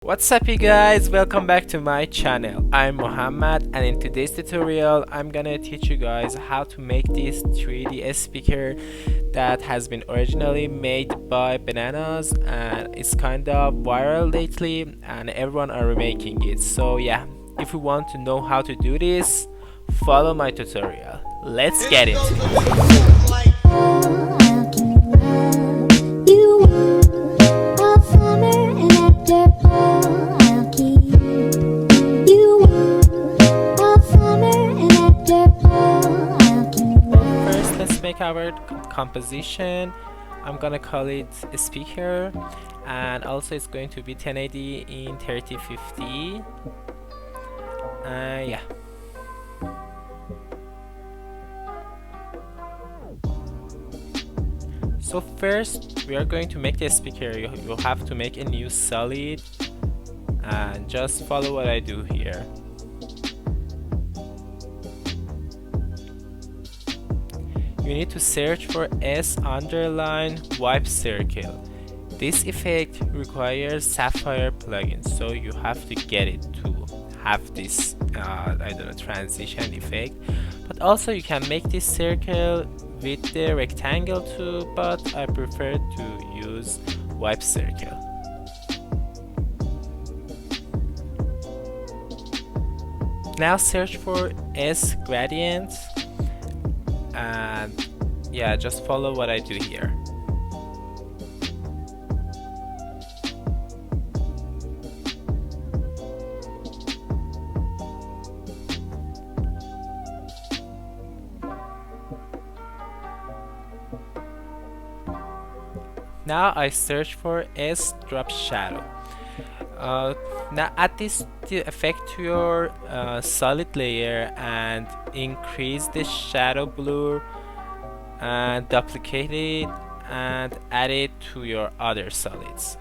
What's up you guys, welcome back to my channel. I'm Muhammad and in today's tutorial I'm gonna teach you guys how to make this 3D speaker that has been originally made by Banqnas and it's kind of viral lately and everyone are remaking it. So yeah, if you want to know how to do this, follow my tutorial. Let's get into it. Make our composition. I'm gonna call it a speaker and also it's going to be 1080 in 3050. Yeah, so first we are going to make the speaker. You have to make a new solid and just follow what I do here. You need to search for S_wipe circle. This effect requires Sapphire plugin, so you have to get it to have this transition effect. But also you can make this circle with the rectangle too, but I prefer to use wipe circle. Now search for S gradient and yeah, just follow what I do here. Now I search for S drop shadow. Now add this effect to your solid layer and increase the shadow blur and duplicate it and add it to your other solids.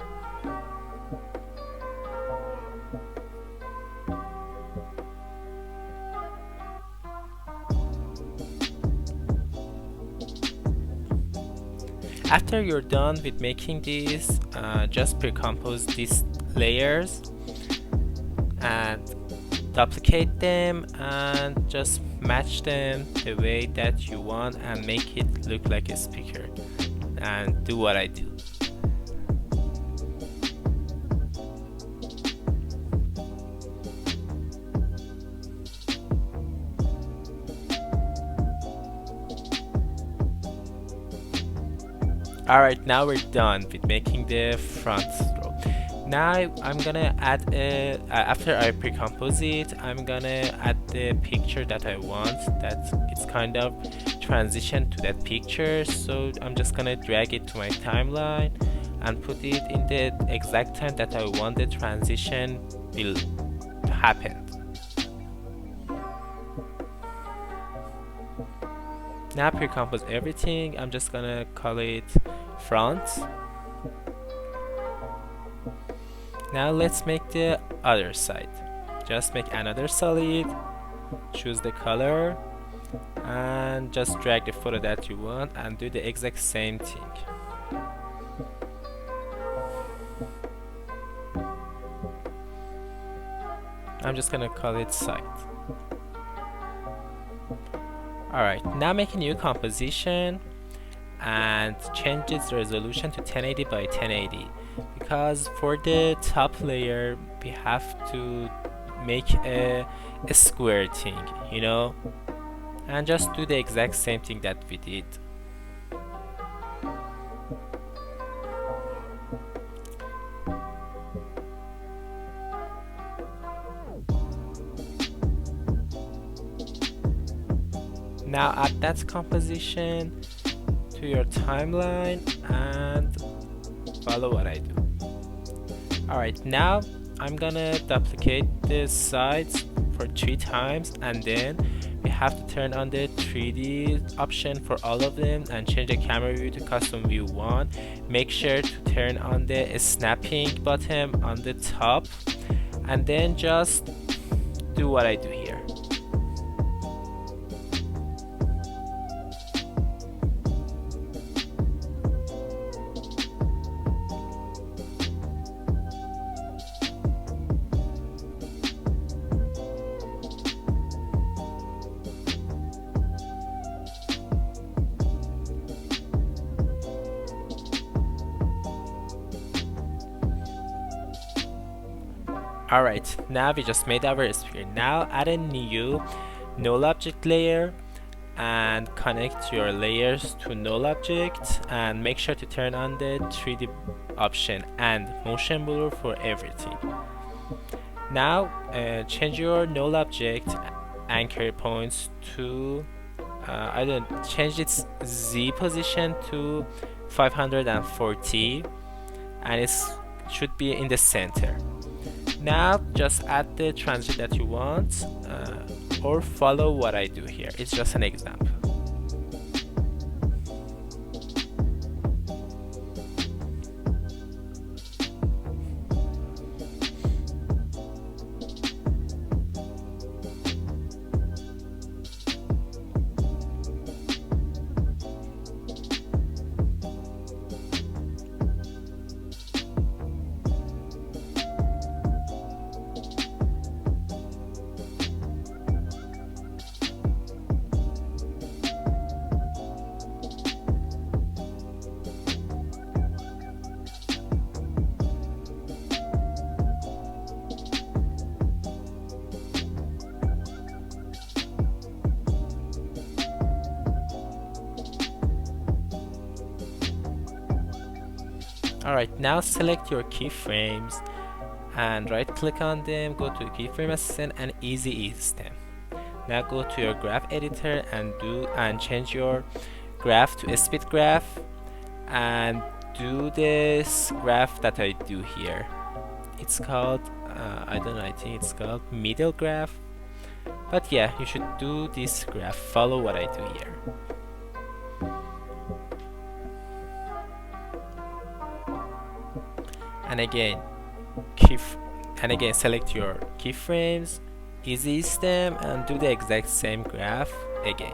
After you're done with making these, just pre-compose these layers and duplicate them and just match them the way that you want and make it look like a speaker and do what I do. Alright, now we're done with making the front stroke. Now I'm gonna add after I pre-compose it, I'm gonna add the picture that I want, that it's kind of transition to that picture. So I'm just gonna drag it to my timeline and put it in the exact time that I want the transition will happen. Now pre-compose everything. I'm just gonna call it front. Now let's make the other side. Just make another solid, choose the color and just drag the photo that you want and do the exact same thing. I'm just gonna call it side. Alright, now make a new composition and change its resolution to 1080 by 1080 because for the top layer we have to make a square thing, you know, and just do the exact same thing that we did. Now add that composition to your timeline and follow what I do. Alright, now I'm gonna duplicate the sides for 3 times and then we have to turn on the 3D option for all of them and change the camera view to custom view 1. Make sure to turn on the snapping button on the top and then just do what I do here. Alright, now we just made our sphere. Now add a new Null Object layer and connect your layers to Null Object, and make sure to turn on the 3D option and motion blur for everything. Now change your Null Object anchor points to change its Z position to 540, and it should be in the center. Now just add the transition that you want, or follow what I do here. It's just an example. Alright, now select your keyframes and right click on them, go to keyframe assistant and easy ease them. Now go to your graph editor and change your graph to a speed graph, and do this graph that I do here. It's called I think it's called middle graph, but yeah, you should do this graph. Follow what I do here. And again select your keyframes, easy them, and do the exact same graph again.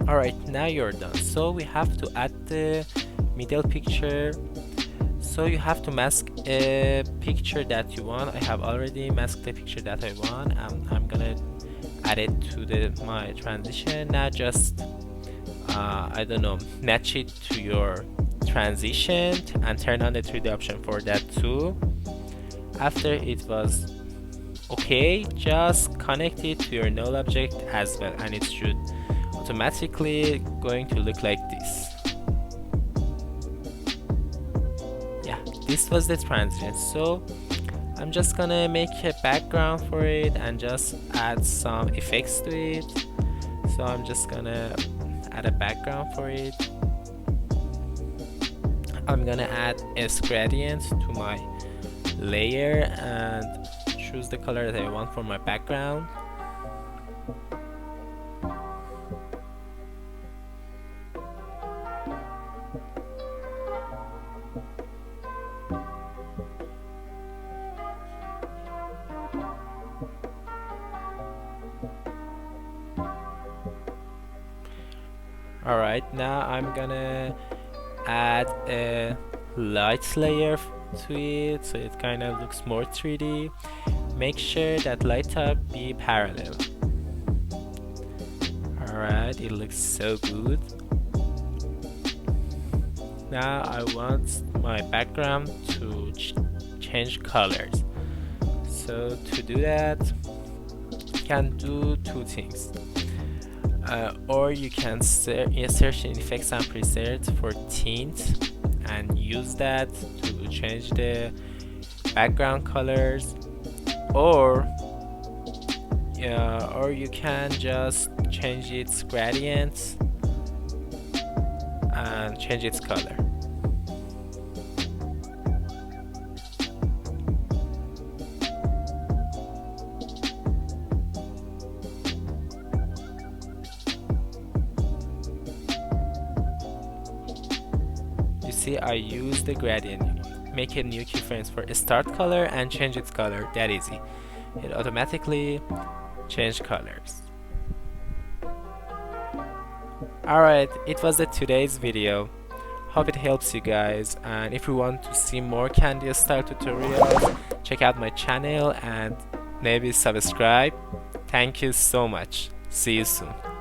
Alright, now you're done. So we have to add the middle picture. So you have to mask a picture that you want. I have already masked the picture that I want. I'm gonna add it to my transition. Now just match it to your transition and turn on the 3D option for that too. After it was okay, just connect it to your Null Object as well, and it should automatically going to look like this. Yeah, this was the transition. So I'm just gonna make a background for it and just add some effects to it. So I'm just gonna add a background for it. I'm gonna add a gradient to my layer and choose the color that I want for my background. Alright, now I'm gonna add a light layer to it so it kind of looks more 3D. Make sure that light type be parallel. Alright, it looks so good. Now I want my background to change colors. So to do that, you can do two things. Or you can search in effects and presets for tint and use that to change the background colors, or you can just change its gradient and change its color. See, I use the gradient, make a new keyframes for a start color and change its color. That easy. It automatically change colors. Alright, it was the today's video. Hope it helps you guys, and if you want to see more Candy style tutorials, check out my channel and maybe subscribe. Thank you so much. See you soon.